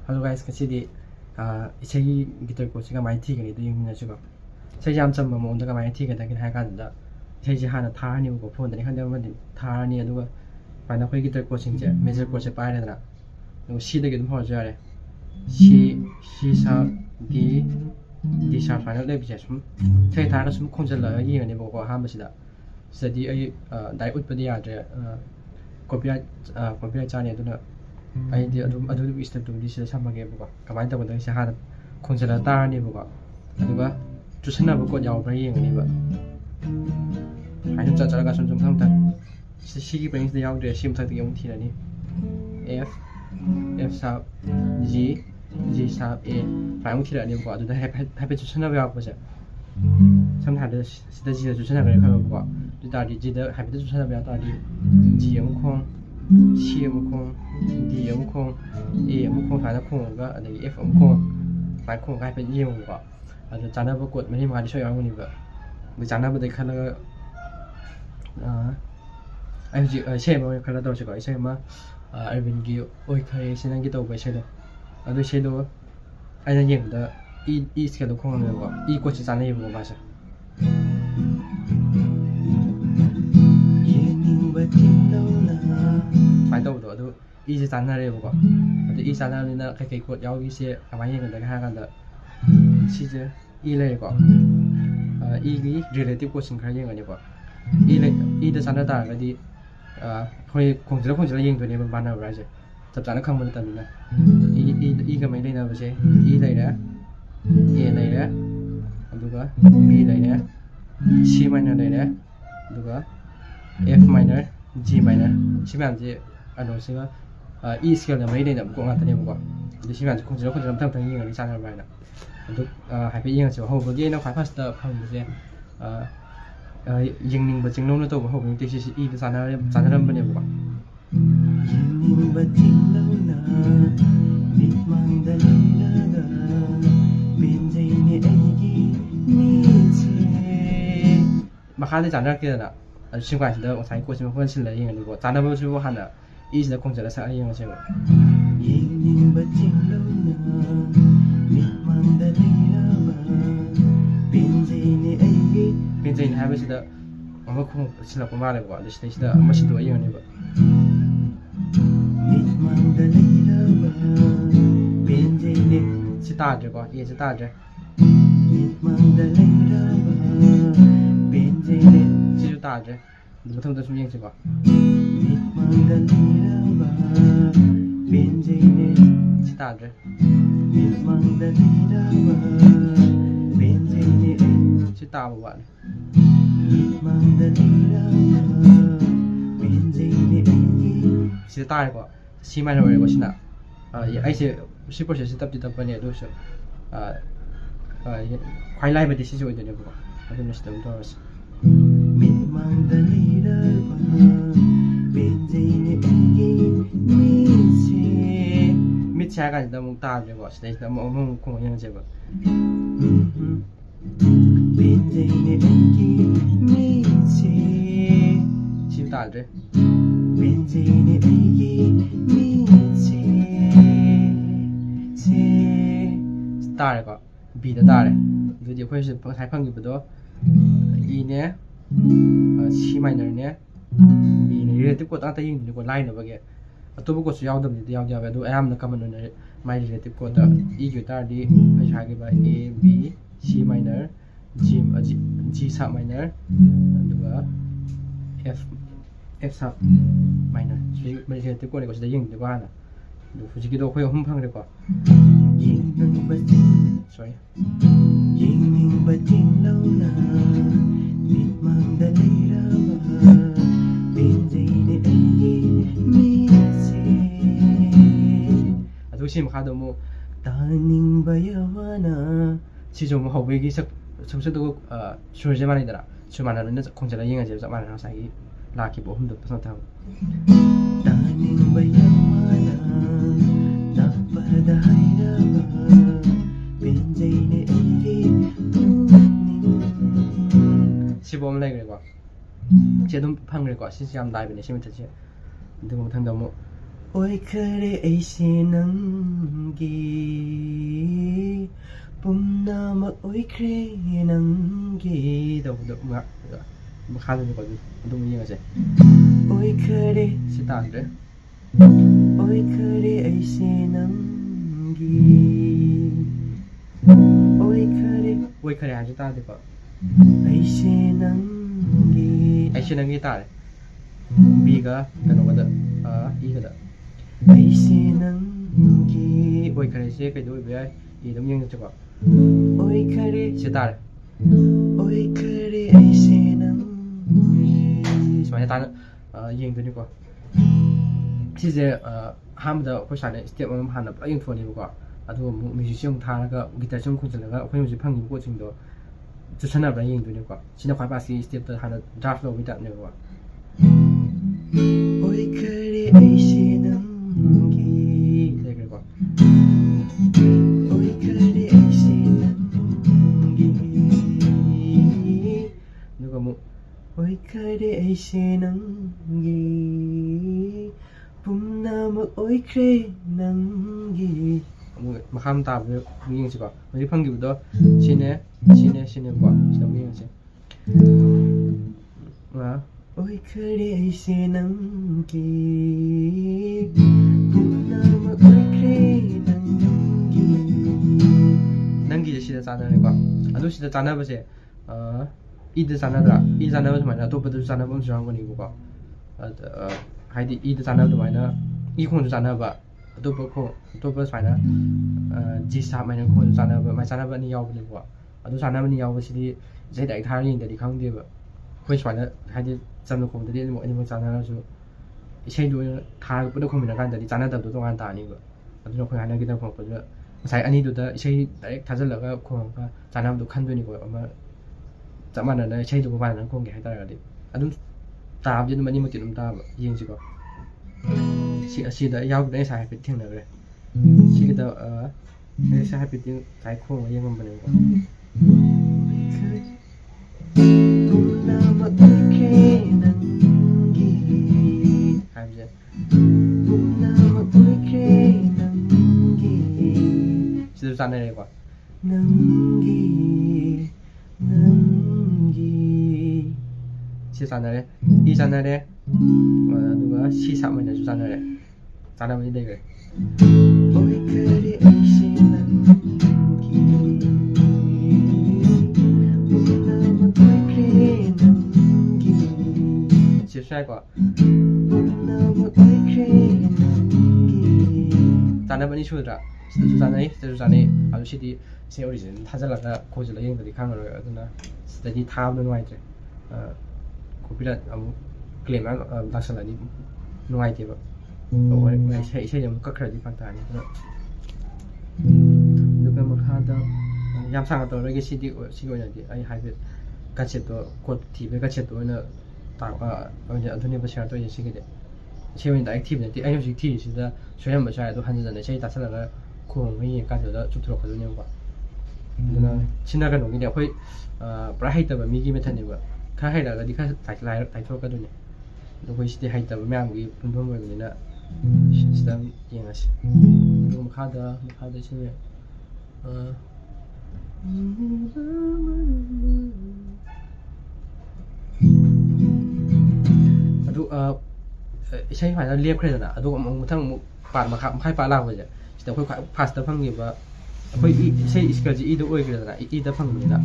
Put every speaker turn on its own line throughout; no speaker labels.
Hello guys, kasi isay gitar ko siya kamay tigani ito yung minasyo ko. Sa jam chamba mo unda kamay tigani kin hai kan da. Isay ji hana thar ni ko phone da ni kan da ma thar ni aduga paina khoi gitar ko sing je major ko se pai na da. No C da gidum ho ja re. C sa D sharp final le bi je sum. Thai thar da sum khonjal la yi ngani bo ko ha ma sida. Sadi ai dai ut pa di ya je copy cha ni aduna ai di adu step tu di sida samage bo kamai ta ko da se ha khonjal ta ni bo aduga chusana bo ko yaw ba yi ngani ba. Hai cha cha ga sun jum tham ta C ki brings the yaw de sim thak yong thi na ni F sharp G sharp A fa yong thi na ni bo adu da hai chusana ba bo se sam tha de sida G de chusana ga kha bo du da di G de hai de chusana ba da di G yong khong C yong khong D yong khong A yong khong fa da khong ga adagi F yong khong fa khong ga hai pe yong bo adu chana bo kod mani ma di so yong ni ba bu chana bo de khala ai ji se mo khala do se ko se ma Arvin gi oi khai sinang gi to ba se do adu se do ai na yeng da e scale do khong ne bo e ko chi chana yi bo ba sa phải đâu đó đâu y sẽ chán này bộ thì y chán này là cái cột giáo y sẽ làm anh em người ta hai cái đó chỉ chứ y này có y cái relative của sinh khai như vậy bộ y này y để chán ta cái đi thôi không chỉ là những cái này mình ban đầu ra chứ tập chán nó không muốn tận này y cái mấy đây là gì y này đó A này đó đúng không B này đó C minor này đó đúng không F minor G minor 시면 이제 제가 E scale mấy đây là cũng là tên của thì 시면 không chỉ làm thằng thằng như người sang vậy nè lúc hai cái yên sẽ hậu với nó phải phát được không được yên ninh và chứng nông nó tôi hậu với thì E để sang ra bên này của mà khai thì sang ra kia là情况是的，我才过去分析了应如果咱那不是我喊的，一直在控制了啥应是吧？并且你还不是的，我们控制了不嘛的吧？就是的，没是多应的吧？是大只吧？也是大只。这就大只，你们他们都什么样子吧？是大只，是大不完。是大一个，西曼人我是哪？也而且是不是特别半年都是，快来不的是就一点点不，我真的是等多少次。밑에 약간 일단 목 따지고 시대 일단 뭐 공연 제거 지금 따지 따르고 비도 따르 이제 훨씬 잘 판기보다 이네 C minor ne B ne relative ko ta ta yin ni ko line ba ge atobu ko su yaw dam ni yaw ja ba do am na common ne my relative ko ta E guitar di ai ha ge ba A B C minor G sharp minor aduga F sharp minor so my relative ko ne ko su da yin ni ba na do fu ji gi do khoi hum phang de ko sorry yin ba tin lo na 조심 가도 뭐 다닝 바야와나 지좀 허브기 석 점수도 줄지만이더라 주만하는 공짜라 ing어지 많은 항상이 라키 보험도 부선타고 다닝 바야와나 나빠다 하이라와 벤제이네 에게 시범 내 그리고 제동 판글과 시시함 나이브네 시멘트지 근데 뭐 탄다 뭐 ôi khơi để ấy xin nắng ꯅꯪꯒꯤ ꯄꯨꯝꯅꯃꯛ ꯑꯣꯏꯈ꯭ꯔꯦ ꯅꯪꯒꯤ ꯇꯧꯕꯗꯣ ꯃꯈꯥꯗꯅꯤꯀꯣ ꯑꯗꯨꯝ ꯌꯦꯡꯉꯁꯦ ꯑꯣꯏꯈ꯭ꯔꯦ ꯁꯤ ꯇꯥꯗ꯭ꯔꯦ ꯑꯣꯏꯈ꯭ꯔꯦ ꯑꯩꯁꯦ ꯅꯪꯒꯤ ꯑꯣꯏꯈ꯭ꯔꯦ ꯍꯥꯏꯁꯤ ꯇꯥꯗꯦꯀꯣ ꯑꯩꯁꯦ ꯅꯪꯒꯤ ꯇꯥꯔꯦ B가 그거거든 이거다 아이세 낭기 오이카레시 그래도 왜 이름 영역적어 오이카레 시다래 오이카레 아이세 낭기 소만에 다는 이행되니까 시제 한번더 호산에 스텝 한번 하나 빨리 투어내고 아도 뮤지션 타나가 기타 좀 콘서트가 아코이 뮤직 팡기 고칭도 주천하라 이행되니까 진짜 과바시 스텝도 하나 드라프트 위다네고 오이카레 아이세 낭기 네 그리고 오이카레 아이세 낭기 누가 뭐 오이카레 아이세 낭기 봄나무 오이카레 낭기 마함 답을 미행시가 우리 판기부터 시네 과 시다 미행시 와 오이카레 아이세 낭기 봄나무 오이카레 낭기 낭기 시다 짜나니까 아도 시다 짜나버지 이드 짜나더라 이 짜나버지 말이야 또부터 짜나범 주한 거니까 하이디 이드 짜나도 말이야 이 콩도 짜나봐 또버 파이나 지사 마이나 콩도 짜나봐 마이 짜나바니 야오버니까 아도 짜나바니 야오버시디 이제 다이 타링인데 강데버 코이 파이나 하이디 잠도 콩들이 뭐 아니면 짜나라서 이세도 타고도 콩이나 간다디 짜나답도 동안 다 아니고 아도 콩 하나 기다 콩 거죠 사이 아니도다 이세 다이렉 타절라가 콩가 짜나도 칸도니고 아마 자만나 이세도 바는 콩게 하다라디 아도 ताबजे मनी मति दम ताब यिंजिको सिदा यावदे सा हैपिट थिंग नगरे सिदा सा हैपिट थिंग साइ खो यंगम बनेको हाबजे सिदा जाने रेको नंगी 시 자나래 이 자나래 누가 시 사면에 주 자나래 자나면 되게 오이카레 아이세 낭기 봄나무 오이카레 낭기 시샤이과 봄나무 오이카레 낭기 자나면 이슈더라 주 자나이 아주 시디 세 오리진 타절라가 고질라 영들이 강으로 어두나 스테디 타브는 와이제 코피라 아무 클레만 다살라니 누아이티바 오이 세 좀 깎으라디 판타니 누가 막하다 얌상도 이게 시고냐디 아이 하이브 같이도 곧 티베 같이도는 다가 이제 안토니 버시아도 이제 시게데 세원이 액티브인데 아이 혹시 티시다 소연 버시아도 한전에 세 다살라가 공이 가져다 쭉 들어가거든요 봐 그러나 지나가 농이데 거의 브라이트바 미기 메타니바 카 하이라가 디카 다이토가도니 노고 시티 하이다 매양기 분분물이나 시스템 이해하시 좀 카다 시네 아두 이샤이 파이나 리앱크레잖아 아두 무탕 파 마카 파이 파라고제 시다 거기 파스타 팡기바 거기 이샤이 이스까지 이도 오이그레잖아 이다 팡기나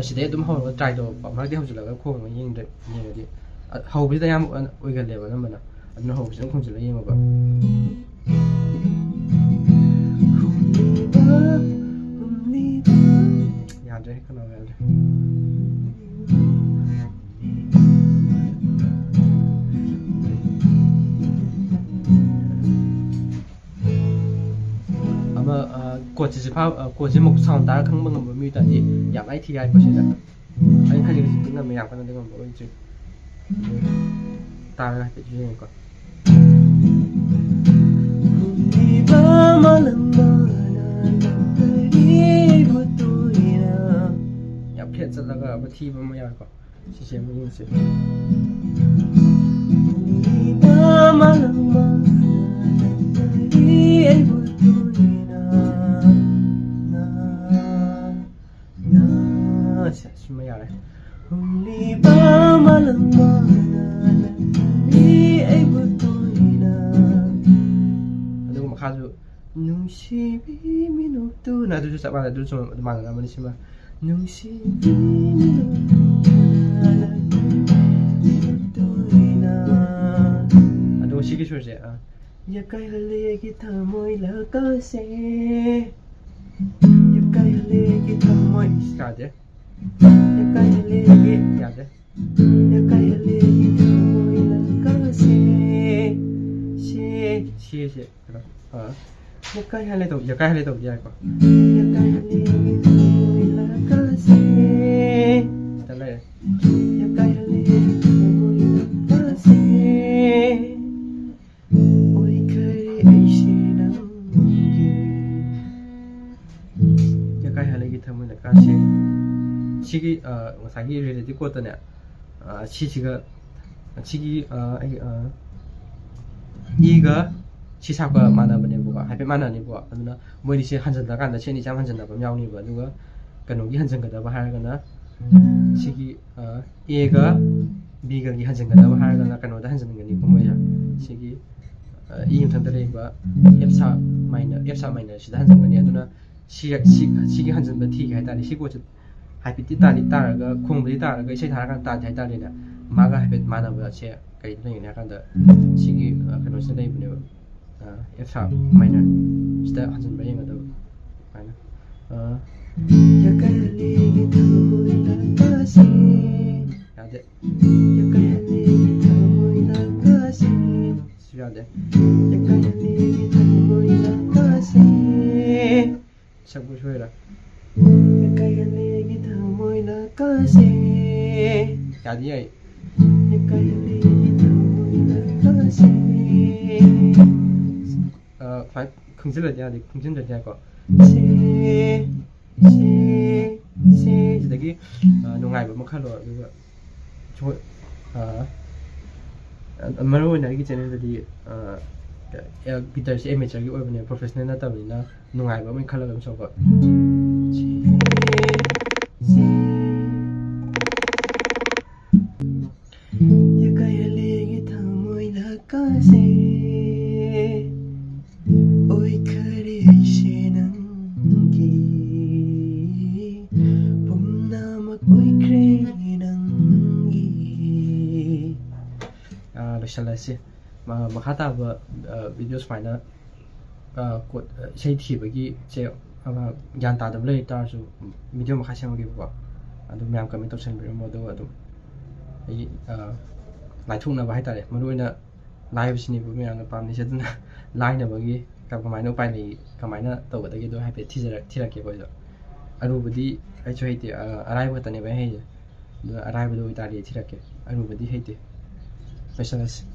시대 좀 하고 트라이 도 막디 하우줄라가 콩 여행들 여행이 하우비다 야 오이갈래바 넘나 아주 하우비 좀 콩줄 여행 봐 야데 그나 야데 고지목 상다 강봉은 뭐 미다니 양아이 티할 것이다. 아니 가지고 지금 뭐 양반은 되면 뭐 이제 따라 해 주니까. 야 폐자다가 뭐 티 보면 야고 시세 뭐 인지. sima yare only ba malamana ni aibutoina adu makhazu nungsi bi minutu na du sa ba du so ma na mani sima nungsi bi minutoina adu shiki shose ya kai hale ki thamoi la ka se ya kai hale ki thamoi start ya kai hale ki yaad hai ya kai hale ki thamoi la ka se ha ya kai hale to ya ko ya kai hale ki thamoi la ka se tala ya kai hale ki thamoi la ka se kai hale gi thamoi na ka se chigi sagi relative ko tane chiga chigi iga chisaga mana bane buga happy mana ni buga aduna moini se hanjan da kan da cheni jam hanjan da ba myau ni ba duga kanu gi hanjan ga da ba har ga na chigi ega b ga gi hanjan ga da ba har ga na kanu da hanjan ga ni ko moya chigi i thang da le ba fsa minor shi da hanjan ga ni aduna 시기 한전 버티 하다니 시고지 하이피티 따리 따라가 콩비 따라가 이세 타라가 따지 하다리나 마가 하이피 마나보다 제 가이 되는 약간더 시기 그런 세대 이분이 F sharp minor 스타 한전 버링어도 마이너 야가리 타모이나 가시 야데 야가리 타모이나 가시 시야데 야가리 타모이나 가시 सब कुछ हो रहा याद ही आई five खुंजिल याद खुंजिल को सिदगी नुंगाइबा मखलो अदुगा जो मरोना की channel ददी guitar से एमेचर की ओइबने प्रोफेशनल ना तबनिना नुंगाइबा मैं खलगम सोको ये कायले की थमोइ लकासे ओइ खरे शेनंगी पुमना मकोइ क्रेनंगी लसलासे makha taba video smaina ko sei thibagi che ama gyan ta dam lei tar su video makha semagi ko adu myam comment option bi mo do adu ai lai thuna ba hai tare maruina live sini bu myam na pam ni se duna line na bagi ka kamaina upai nei kamaina to da gi do hai pe thira ke ko jo aru budi ai choi ti arai ba tane ba hei do arai ba do itali thira ke aru budi hei ti specialist